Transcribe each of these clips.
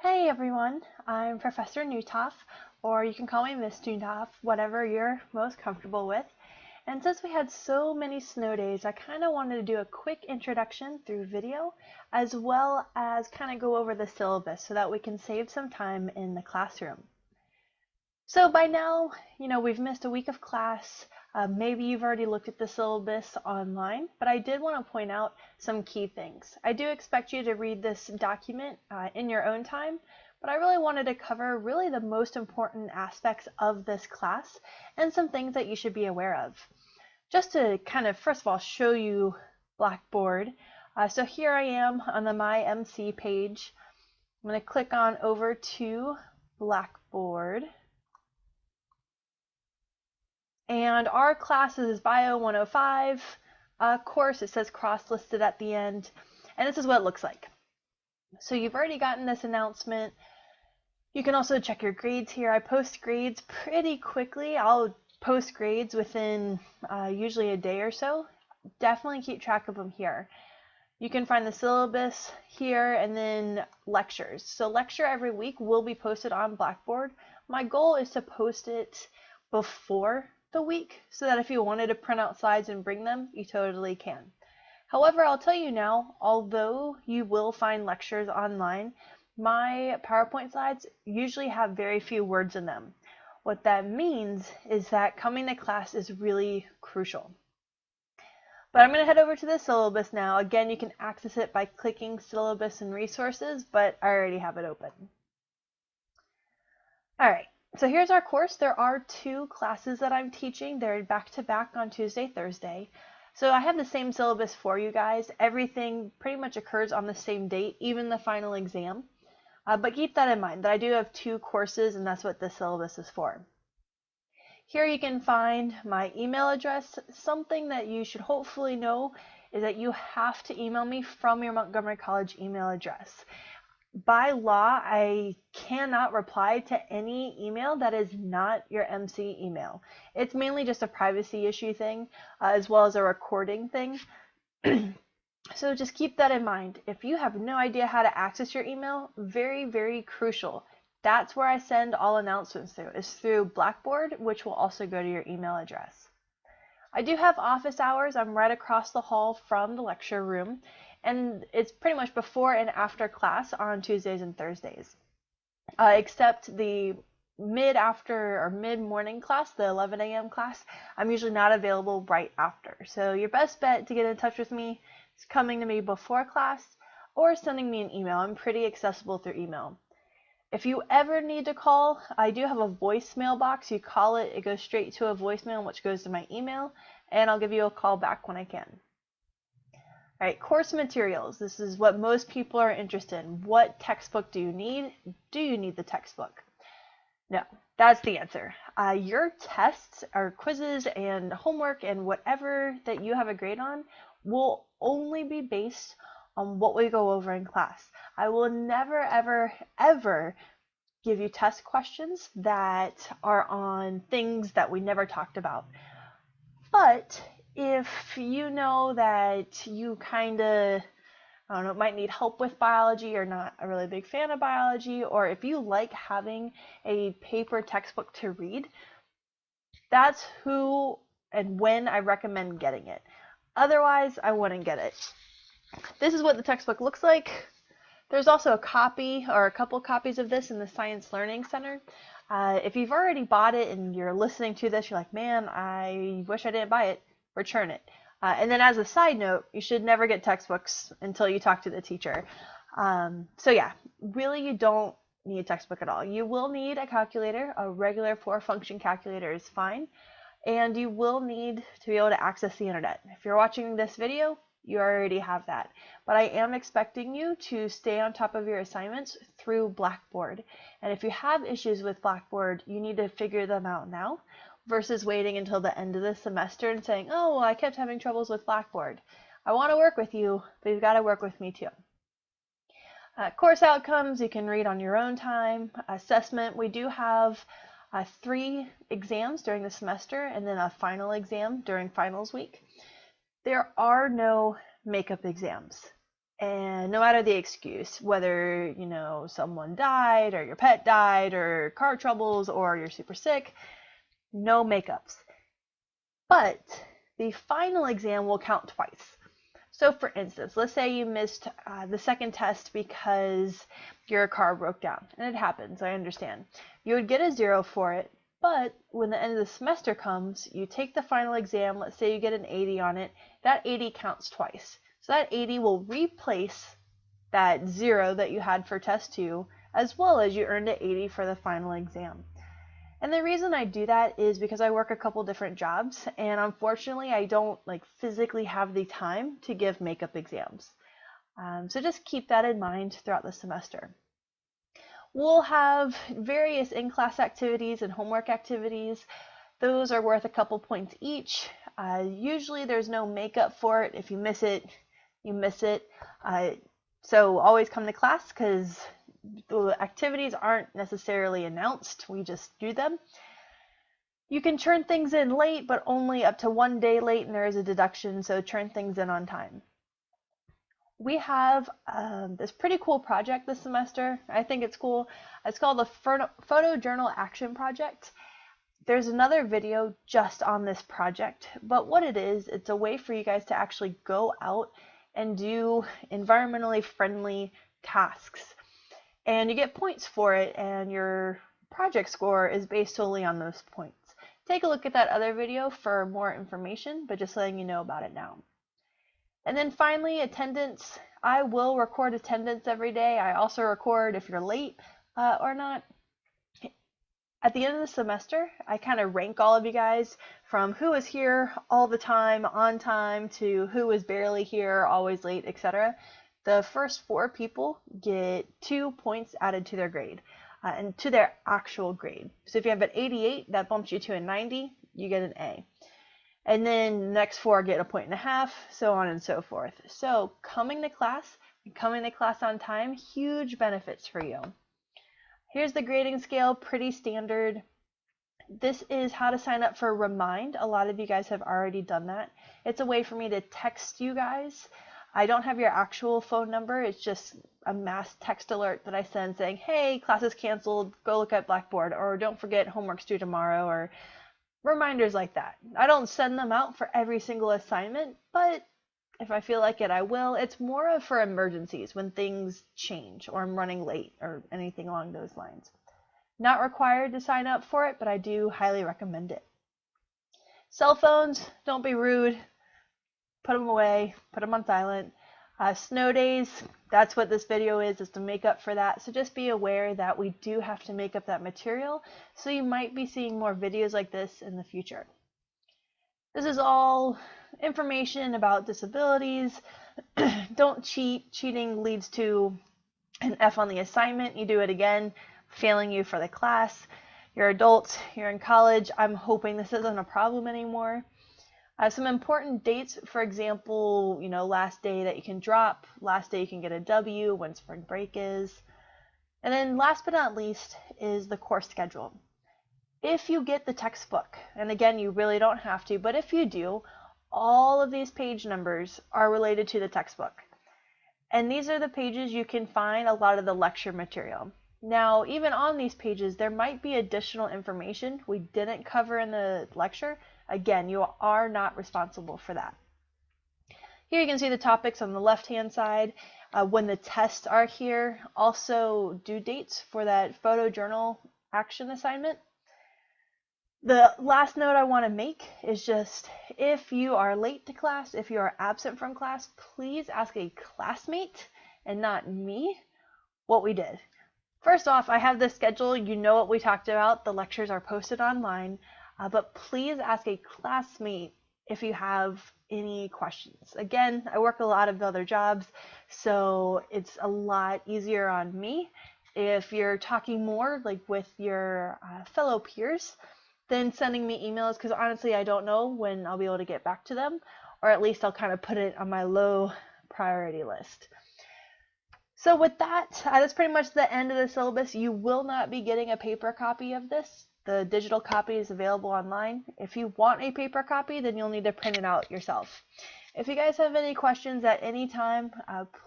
Hey everyone, I'm Professor Newtoff, or you can call me Miss Newtoff, whatever you're most comfortable with. And since we had so many snow days, I kind of wanted to do a quick introduction through video, as well as kind of go over the syllabus so that we can save some time in the classroom. So by now, we've missed a week of class. Maybe you've already looked at the syllabus online, but I did want to point out some key things. I do expect you to read this document in your own time, but I really wanted to cover really the most important aspects of this class and some things that you should be aware of. Just to kind of, first of all, show you Blackboard. So here I am on the My MC page. I'm going to click on over to Blackboard. And our class is Bio 105. Course, it says cross-listed at the end. And this is what it looks like. So you've already gotten this announcement. You can also check your grades here. I post grades pretty quickly. I'll post grades within usually a day or so. Definitely keep track of them here. You can find the syllabus here and then lectures. So lecture every week will be posted on Blackboard. My goal is to post it before the week so that if you wanted to print out slides and bring them, you totally can. However, I'll tell you now, although you will find lectures online, my PowerPoint slides usually have very few words in them. What that means is that coming to class is really crucial. But I'm going to head over to the syllabus now. Again, you can access it by clicking Syllabus and Resources, but I already have it open. All right. So here's our course. There are two classes that I'm teaching. They're back-to-back on Tuesday, Thursday. So I have the same syllabus for you guys. Everything pretty much occurs on the same date, even the final exam. But keep that in mind, that I do have two courses, and that's what the syllabus is for. Here you can find my email address. Something that you should hopefully know is that you have to email me from your Montgomery College email address. By law, I cannot reply to any email that is not your MC email. It's mainly just a privacy issue thing, as well as a recording thing. So just keep that in mind. If you have no idea how to access your email, very, very crucial. That's where I send all announcements through, is through Blackboard, which will also go to your email address. I do have office hours. I'm right across the hall from the lecture room. And it's pretty much before and after class on Tuesdays and Thursdays, except the mid-morning class, the 11 a.m. class, I'm usually not available right after. So your best bet to get in touch with me is coming to me before class or sending me an email. I'm pretty accessible through email. If you ever need to call, I do have a voicemail box. You call it, it goes straight to a voicemail, which goes to my email, and I'll give you a call back when I can. All right, course materials. This is what most people are interested in. What textbook do you need? Do you need the textbook? No, that's the answer. Your tests or quizzes and homework and whatever that you have a grade on will only be based on what we go over in class. I will never, ever, ever give you test questions that are on things that we never talked about. But if you know that you kind of, I don't know, might need help with biology or not a really big fan of biology, or if you like having a paper textbook to read, that's who and when I recommend getting it. Otherwise, I wouldn't get it. This is what the textbook looks like. There's also a copy or a couple copies of this in the Science Learning Center. If you've already bought it and you're listening to this, you're like, man, I wish I didn't buy it. Return it. And then as a side note, you should never get textbooks until you talk to the teacher. So yeah, really you don't need a textbook at all. You will need a calculator. A regular 4-function calculator is fine. And you will need to be able to access the internet. If you're watching this video, you already have that. But I am expecting you to stay on top of your assignments through Blackboard. And if you have issues with Blackboard, you need to figure them out now, versus waiting until the end of the semester and saying, oh, well, I kept having troubles with Blackboard. I want to work with you, but you've got to work with me too. Course outcomes, you can read on your own time. Assessment, we do have 3 exams during the semester and then a final exam during finals week. There are no makeup exams. And no matter the excuse, whether, someone died or your pet died or car troubles or you're super sick, no makeups. But the final exam will count twice. So for instance, let's say you missed the second test because your car broke down. And it happens, I understand. You would get a 0 for it, but when the end of the semester comes, you take the final exam, let's say you get an 80 on it, that 80 counts twice. So that 80 will replace that 0 that you had for test 2, as well as you earned an 80 for the final exam. And the reason I do that is because I work a couple different jobs, and unfortunately I don't physically have the time to give makeup exams. So just keep that in mind throughout the semester. We'll have various in-class activities and homework activities. Those are worth a couple points each. Usually there's no makeup for it. If you miss it, you miss it. So always come to class because the activities aren't necessarily announced. We just do them. You can turn things in late, but only up to 1 day late, and there is a deduction, so turn things in on time. We have this pretty cool project this semester. I think it's cool. It's called the Photo Journal Action Project. There's another video just on this project, but what it is, it's a way for you guys to actually go out and do environmentally friendly tasks. And you get points for it, and your project score is based solely on those points. Take a look at that other video for more information, but just letting you know about it now. And then finally, attendance. I will record attendance every day. I also record if you're late or not. At the end of the semester, I kind of rank all of you guys from who is here all the time, on time, to who is barely here, always late, etc. The first 4 people get 2 points added to their grade and to their actual grade. So if you have an 88, that bumps you to a 90, you get an A. And then the next 4 get a 1.5 points, so on and so forth. So coming to class on time, huge benefits for you. Here's the grading scale, pretty standard. This is how to sign up for Remind. A lot of you guys have already done that. It's a way for me to text you guys. I don't have your actual phone number. It's just a mass text alert that I send saying, hey, class is canceled, go look at Blackboard, or don't forget homework's due tomorrow, or reminders like that. I don't send them out for every single assignment, but if I feel like it, I will. It's more of for emergencies when things change or I'm running late or anything along those lines. Not required to sign up for it, but I do highly recommend it. Cell phones, don't be rude. Put them away, put them on silent. Snow days, that's what this video is to make up for that. So just be aware that we do have to make up that material. So you might be seeing more videos like this in the future. This is all information about disabilities. Don't cheat. Cheating leads to an F on the assignment. You do it again, failing you for the class. You're adults, you're in college. I'm hoping this isn't a problem anymore. Some important dates, for example, last day that you can drop, last day you can get a W, when spring break is. And then last but not least is the course schedule. If you get the textbook, and again, you really don't have to, but if you do, all of these page numbers are related to the textbook. And these are the pages you can find a lot of the lecture material. Now, even on these pages, there might be additional information we didn't cover in the lecture. Again, you are not responsible for that. Here you can see the topics on the left-hand side. When the tests are here, also due dates for that photo journal action assignment. The last note I want to make is just, if you are late to class, if you are absent from class, please ask a classmate and not me what we did. First off, I have this schedule. You know what we talked about. The lectures are posted online, but please ask a classmate if you have any questions. Again, I work a lot of other jobs, so it's a lot easier on me if you're talking more with your fellow peers than sending me emails, because honestly, I don't know when I'll be able to get back to them, or at least I'll kind of put it on my low priority list. So with that, that's pretty much the end of the syllabus. You will not be getting a paper copy of this. The digital copy is available online. If you want a paper copy, then you'll need to print it out yourself. If you guys have any questions at any time,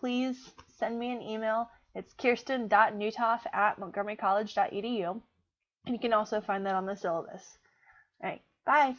please send me an email. It's kirsten.newtoff@montgomerycollege.edu. And you can also find that on the syllabus. All right, bye.